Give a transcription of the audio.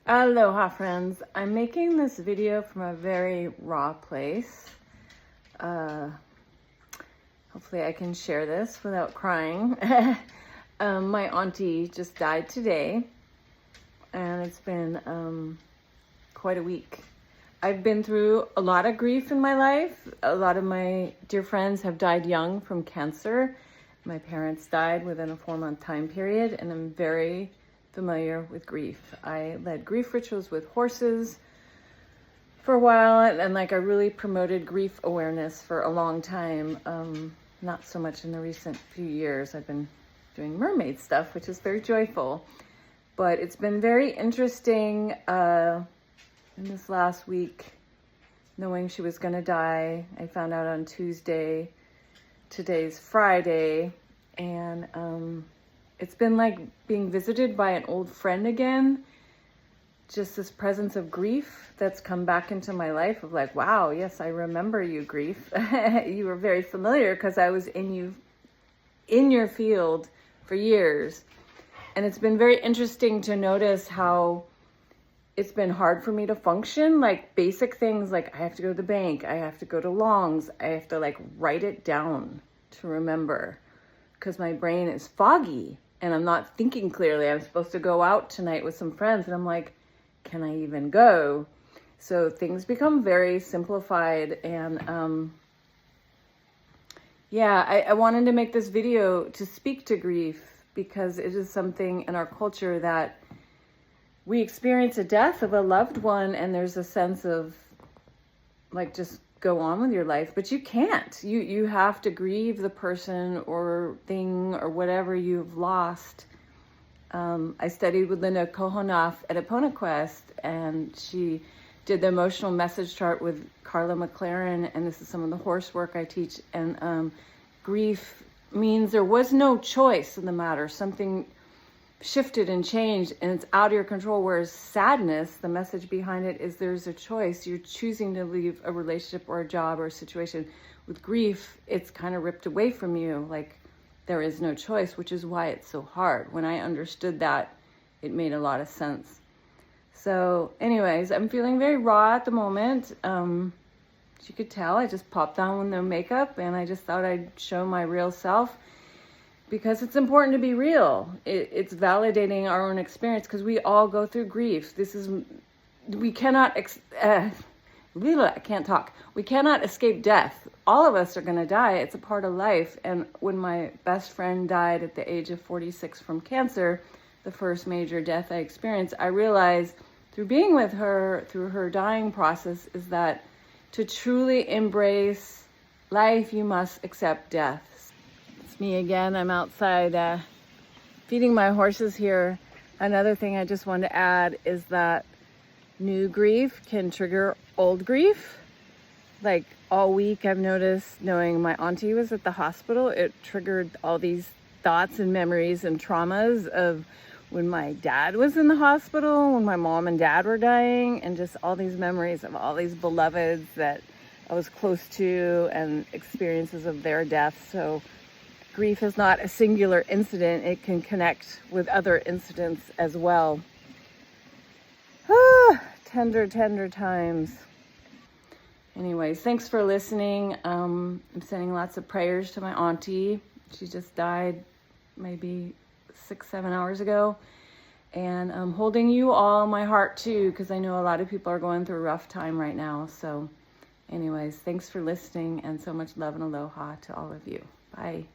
Aloha friends, I'm making this video from a very raw place. Hopefully I can share this without crying. My auntie just died today and it's been quite a week. I've been through a lot of grief in my life. A lot of my dear friends have died young from cancer. My parents died within a 4-month time period, and I'm very familiar with grief. I led grief rituals with horses for a while, and I really promoted grief awareness for a long time. Not so much in the recent few years. I've been doing mermaid stuff, which is very joyful, but it's been very interesting in this last week, knowing she was gonna die. I found out on Tuesday, today's Friday, and it's been like being visited by an old friend again. Just this presence of grief that's come back into my life of like, wow, yes, I remember you, grief. You were very familiar because I was in your field for years. And it's been very interesting to notice how it's been hard for me to function, like basic things like I have to go to the bank, I have to go to Long's, I have to write it down to remember because my brain is foggy and I'm not thinking clearly. I'm supposed to go out tonight with some friends and I'm like, can I even go? So things become very simplified, and I wanted to make this video to speak to grief because it is something in our culture that we experience a death of a loved one and there's a sense of just go on with your life, but you can't. You have to grieve the person or thing or whatever you've lost. I studied with Linda Kohonaf at Epona Quest, and she did the emotional message chart with Carla McLaren, and this is some of the horse work I teach. And grief means there was no choice in the matter. Something shifted and changed and it's out of your control, whereas sadness, the message behind it is there's a choice. You're choosing to leave a relationship or a job or a situation. With grief, it's kind of ripped away from you, there is no choice, which is why it's so hard. When I understood that, it made a lot of sense. So anyways, I'm feeling very raw at the moment. As you could tell, I just popped on with no makeup and I just thought I'd show my real self, because it's important to be real. It's validating our own experience because we all go through grief. We cannot, I can't talk. We cannot escape death. All of us are gonna die. It's a part of life. And when my best friend died at the age of 46 from cancer, the first major death I experienced, I realized through being with her, through her dying process, is that to truly embrace life, you must accept death. Me again. I'm outside feeding my horses here. Another thing I just want to add is that new grief can trigger old grief. All week I've noticed, knowing my auntie was at the hospital, it triggered all these thoughts and memories and traumas of when my dad was in the hospital, when my mom and dad were dying, and just all these memories of all these beloveds that I was close to and experiences of their death. So grief is not a singular incident. It can connect with other incidents as well. Tender, tender times. Anyways, thanks for listening. I'm sending lots of prayers to my auntie. She just died maybe 6-7 hours ago. And I'm holding you all in my heart too, because I know a lot of people are going through a rough time right now. So anyways, thanks for listening, and so much love and aloha to all of you. Bye.